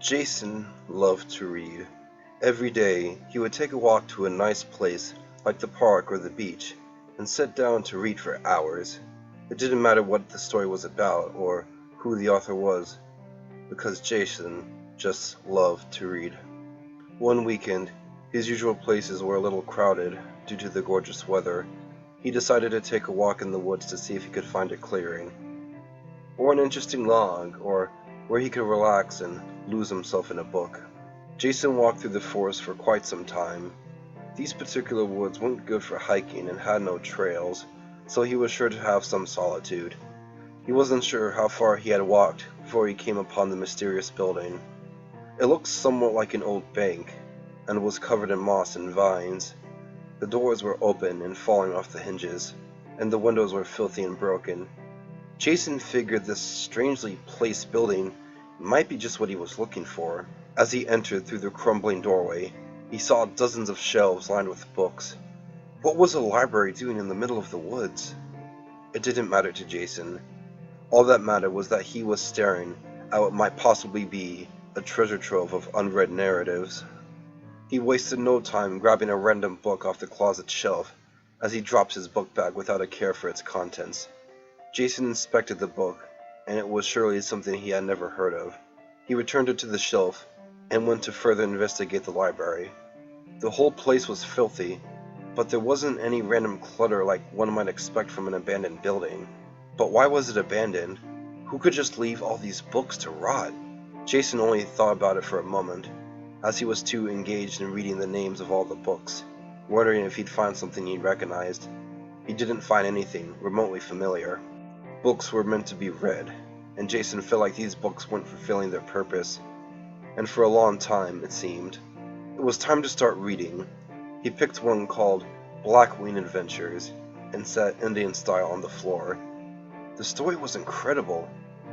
Jason loved to read. Every day, he would take a walk to a nice place, like the park or the beach, and sit down to read for hours. It didn't matter what the story was about or who the author was, because Jason just loved to read. One weekend, his usual places were a little crowded due to the gorgeous weather. He decided to take a walk in the woods to see if he could find a clearing, or an interesting log, or where he could relax and lose himself in a book. Jason walked through the forest for quite some time. These particular woods weren't good for hiking and had no trails, so he was sure to have some solitude. He wasn't sure how far he had walked before he came upon the mysterious building. It looked somewhat like an old bank, and was covered in moss and vines. The doors were open and falling off the hinges, and the windows were filthy and broken. Jason figured this strangely placed building might be just what he was looking for. As he entered through the crumbling doorway, he saw dozens of shelves lined with books. What was a library doing in the middle of the woods? It didn't matter to Jason. All that mattered was that he was staring at what might possibly be a treasure trove of unread narratives. He wasted no time grabbing a random book off the closet shelf as he dropped his book bag without a care for its contents. Jason inspected the book, and it was surely something he had never heard of. He returned it to the shelf and went to further investigate the library. The whole place was filthy, but there wasn't any random clutter like one might expect from an abandoned building. But why was it abandoned? Who could just leave all these books to rot? Jason only thought about it for a moment, as he was too engaged in reading the names of all the books, wondering if he'd find something he recognized. He didn't find anything remotely familiar. Books were meant to be read, and Jason felt like these books weren't fulfilling their purpose. And for a long time, it seemed. It was time to start reading. He picked one called Black Wing Adventures and sat Indian style on the floor. The story was incredible.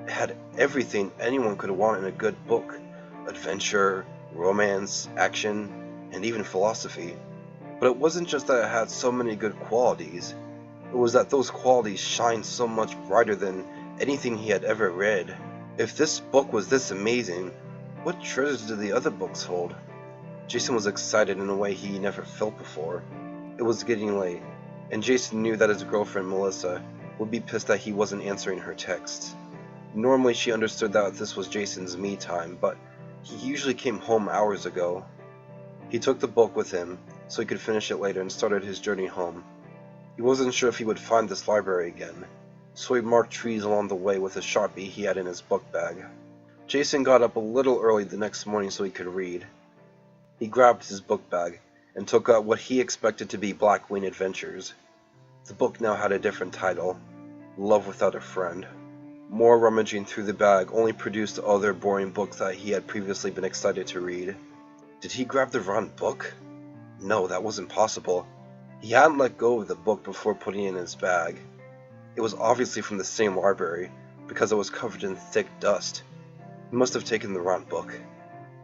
It had everything anyone could want in a good book: adventure, romance, action, and even philosophy. But it wasn't just that it had so many good qualities. It was that those qualities shined so much brighter than anything he had ever read. If this book was this amazing, what treasures did the other books hold? Jason was excited in a way he never felt before. It was getting late, and Jason knew that his girlfriend Melissa would be pissed that he wasn't answering her texts. Normally she understood that this was Jason's me time, but he usually came home hours ago. He took the book with him so he could finish it later and started his journey home. He wasn't sure if he would find this library again, so he marked trees along the way with a Sharpie he had in his book bag. Jason got up a little early the next morning so he could read. He grabbed his book bag and took out what he expected to be Black Wing Adventures. The book now had a different title: Love Without a Friend. More rummaging through the bag only produced other boring books that he had previously been excited to read. Did he grab the wrong book? No, that wasn't possible. He hadn't let go of the book before putting it in his bag. It was obviously from the same library, because it was covered in thick dust. He must have taken the wrong book.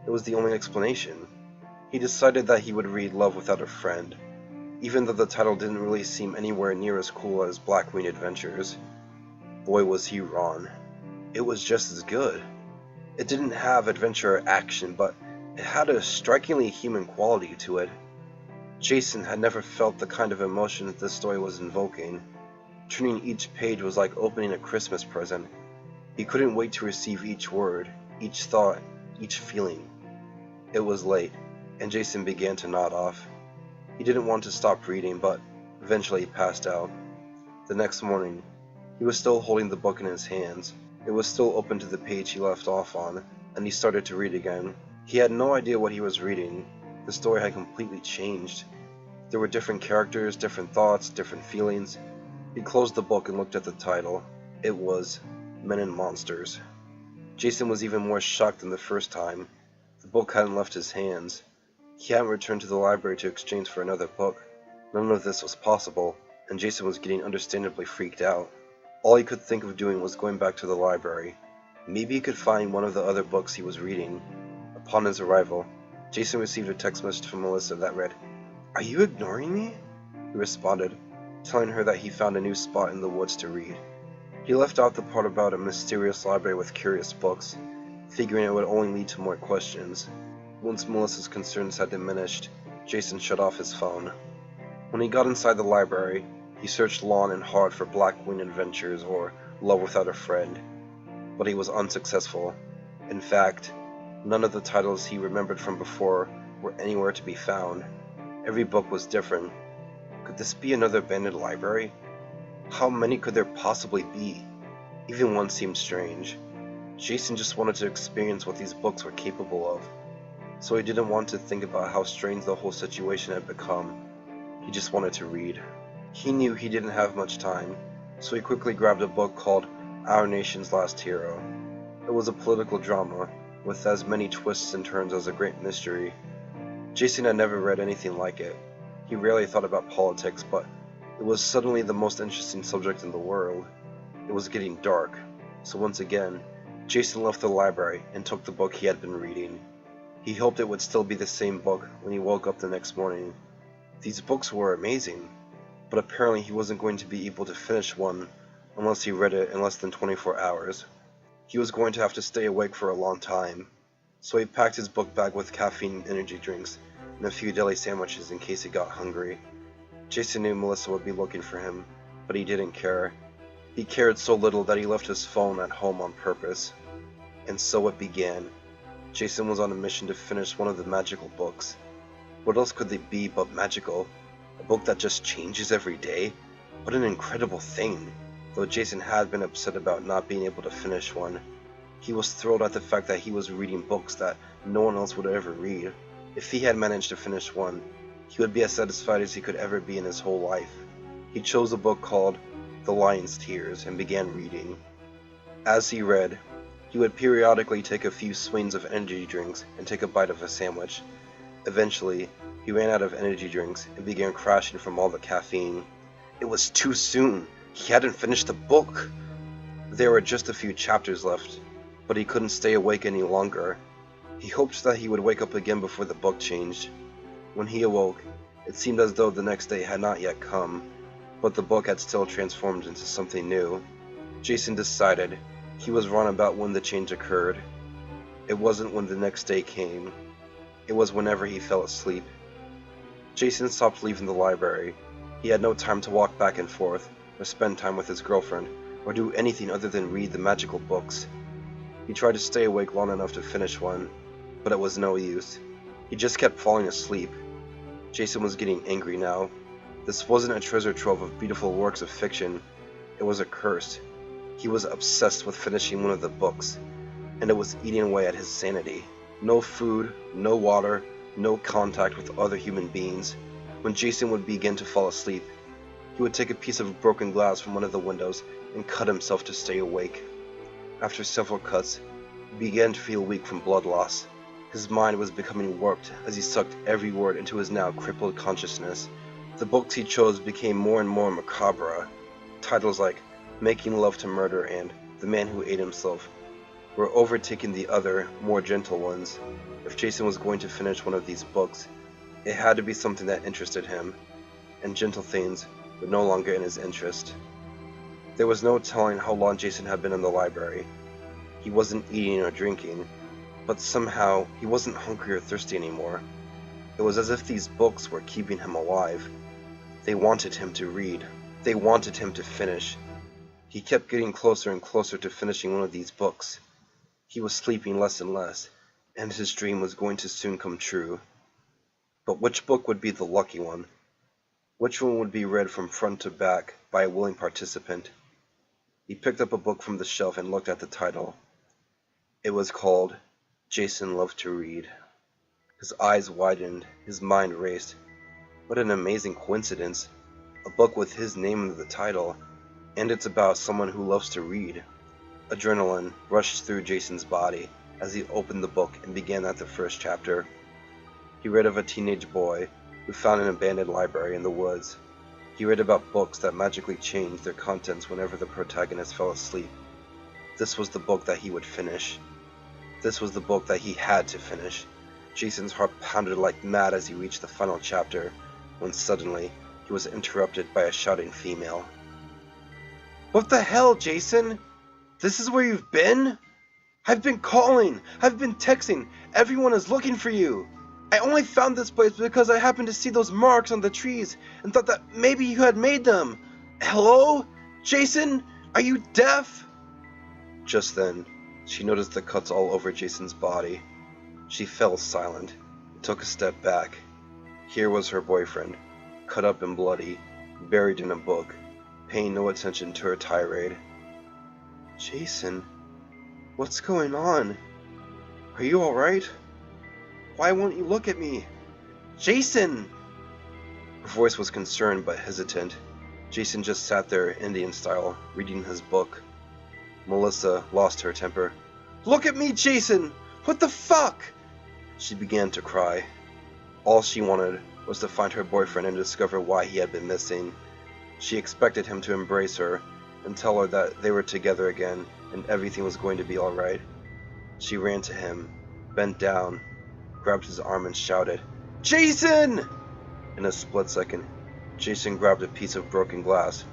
It was the only explanation. He decided that he would read Love Without a Friend, even though the title didn't really seem anywhere near as cool as Black Wing Adventures. Boy, was he wrong. It was just as good. It didn't have adventure or action, but it had a strikingly human quality to it. Jason had never felt the kind of emotion that this story was invoking. Turning each page was like opening a Christmas present. He couldn't wait to receive each word, each thought, each feeling. It was late, and Jason began to nod off. He didn't want to stop reading, but eventually he passed out. The next morning, he was still holding the book in his hands. It was still open to the page he left off on, and he started to read again. He had no idea what he was reading. The story had completely changed. There were different characters, different thoughts, different feelings. He closed the book and looked at the title. It was Men and Monsters. Jason was even more shocked than the first time. The book hadn't left his hands. He hadn't returned to the library to exchange for another book. None of this was possible, and Jason was getting understandably freaked out. All he could think of doing was going back to the library. Maybe he could find one of the other books he was reading. Upon his arrival, Jason received a text message from Melissa that read, "Are you ignoring me?" He responded, telling her that he found a new spot in the woods to read. He left out the part about a mysterious library with curious books. figuring it would only lead to more questions. Once Melissa's concerns had diminished, Jason shut off his phone. When he got inside the library, he searched long and hard for Black Wing Adventures or Love Without a Friend, but he was unsuccessful. In fact, none of the titles he remembered from before were anywhere to be found. Every book was different. Could this be another abandoned library? How many could there possibly be? Even one seemed strange. Jason just wanted to experience what these books were capable of, so he didn't want to think about how strange the whole situation had become. He just wanted to read. He knew he didn't have much time, so he quickly grabbed a book called Our Nation's Last Hero. It was a political drama, with as many twists and turns as a great mystery. Jason had never read anything like it. He rarely thought about politics, but it was suddenly the most interesting subject in the world. It was getting dark, so once again, Jason left the library and took the book he had been reading. He hoped it would still be the same book when he woke up the next morning. These books were amazing, but apparently he wasn't going to be able to finish one unless he read it in less than 24 hours. He was going to have to stay awake for a long time, so he packed his book bag with caffeine energy drinks and a few deli sandwiches in case he got hungry. Jason knew Melissa would be looking for him, but he didn't care. He cared so little that he left his phone at home on purpose. And so it began. Jason was on a mission to finish one of the magical books. What else could they be but magical? A book that just changes every day? What an incredible thing! Though Jason had been upset about not being able to finish one, he was thrilled at the fact that he was reading books that no one else would ever read. If he had managed to finish one, he would be as satisfied as he could ever be in his whole life. He chose a book called The Lion's Tears and began reading. As he read, he would periodically take a few swings of energy drinks and take a bite of a sandwich. Eventually, he ran out of energy drinks and began crashing from all the caffeine. It was too soon. He hadn't finished the book. There were just a few chapters left, but he couldn't stay awake any longer. He hoped that he would wake up again before the book changed. When he awoke, it seemed as though the next day had not yet come, but the book had still transformed into something new. Jason decided he was wrong about when the change occurred. It wasn't when the next day came. It was whenever he fell asleep. Jason stopped leaving the library. He had no time to walk back and forth, or spend time with his girlfriend, or do anything other than read the magical books. He tried to stay awake long enough to finish one, but it was no use. He just kept falling asleep. Jason was getting angry now. This wasn't a treasure trove of beautiful works of fiction. It was a curse. He was obsessed with finishing one of the books, and it was eating away at his sanity. No food, no water, no contact with other human beings. When Jason would begin to fall asleep, he would take a piece of broken glass from one of the windows and cut himself to stay awake. After several cuts, he began to feel weak from blood loss. His mind was becoming warped as he sucked every word into his now crippled consciousness. The books he chose became more and more macabre. Titles like Making Love to Murder and The Man Who Ate Himself were overtaking the other, more gentle ones. If Jason was going to finish one of these books, it had to be something that interested him, and gentle things were no longer in his interest. There was no telling how long Jason had been in the library. He wasn't eating or drinking, but somehow he wasn't hungry or thirsty anymore. It was as if these books were keeping him alive. They wanted him to read. They wanted him to finish. He kept getting closer and closer to finishing one of these books. He was sleeping less and less, and his dream was going to soon come true. But which book would be the lucky one? Which one would be read from front to back by a willing participant? He picked up a book from the shelf and looked at the title. It was called Jason Loved to Read. His eyes widened, his mind raced. What an amazing coincidence. A book with his name in the title, and it's about someone who loves to read. Adrenaline rushed through Jason's body as he opened the book and began at the first chapter. He read of a teenage boy who found an abandoned library in the woods. He read about books that magically changed their contents whenever the protagonist fell asleep. This was the book that he would finish. This was the book that he had to finish. Jason's heart pounded like mad as he reached the final chapter, when suddenly he was interrupted by a shouting female. "What the hell, Jason? This is where you've been? I've been calling! I've been texting! Everyone is looking for you! I only found this place because I happened to see those marks on the trees and thought that maybe you had made them! Hello? Jason? Are you deaf? Just then, she noticed the cuts all over Jason's body. She fell silent and took a step back. Here was her boyfriend, cut up and bloody, buried in a book, paying no attention to her tirade. Jason, what's going on? Are you alright? Why won't you look at me? Jason! Her voice was concerned but hesitant. Jason just sat there Indian style, reading his book. Melissa lost her temper. Look at me, Jason! What the fuck? She began to cry. All she wanted was to find her boyfriend and discover why he had been missing. She expected him to embrace her and tell her that they were together again and everything was going to be alright. She ran to him, bent down, grabbed his arm and shouted, Jason! In a split second, Jason grabbed a piece of broken glass,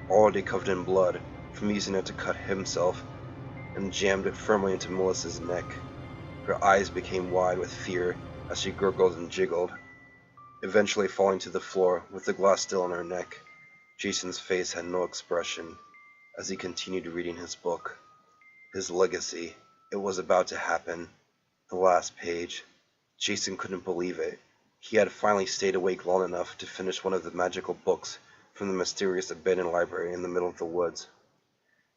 already covered in blood, from using it to cut himself, and jammed it firmly into Melissa's neck. Her eyes became wide with fear as she gurgled and jiggled, eventually falling to the floor with the glass still on her neck. Jason's face had no expression as he continued reading his book. His legacy. It was about to happen. The last page. Jason couldn't believe it. He had finally stayed awake long enough to finish one of the magical books from the mysterious abandoned library in the middle of the woods.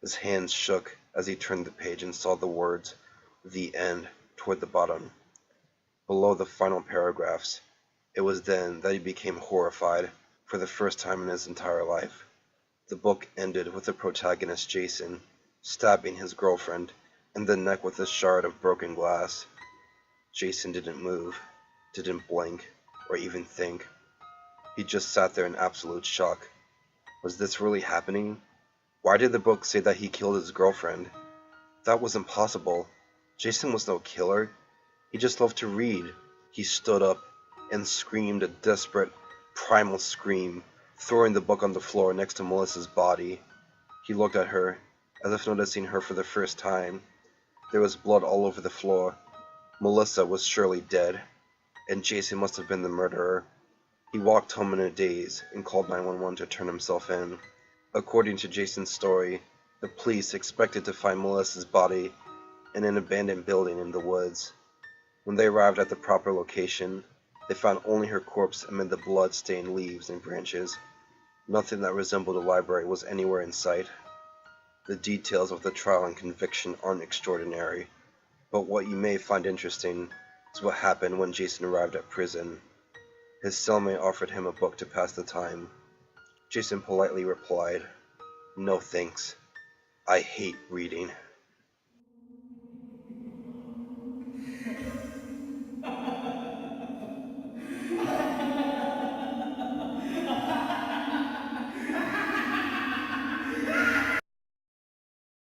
His hands shook as he turned the page and saw the words, "The End," toward the bottom. Below the final paragraphs, it was then that he became horrified for the first time in his entire life. The book ended with the protagonist Jason stabbing his girlfriend in the neck with a shard of broken glass. Jason didn't move, didn't blink, or even think. He just sat there in absolute shock. Was this really happening? Why did the book say that he killed his girlfriend? That was impossible. Jason was no killer. He just loved to read. He stood up and screamed a desperate, primal scream, throwing the book on the floor next to Melissa's body. He looked at her, as if noticing her for the first time. There was blood all over the floor. Melissa was surely dead, and Jason must have been the murderer. He walked home in a daze and called 911 to turn himself in. According to Jason's story, the police expected to find Melissa's body in an abandoned building in the woods. When they arrived at the proper location, they found only her corpse amid the blood-stained leaves and branches. Nothing that resembled a library was anywhere in sight. The details of the trial and conviction aren't extraordinary, but what you may find interesting is what happened when Jason arrived at prison. His cellmate offered him a book to pass the time. Jason politely replied, "No thanks. I hate reading."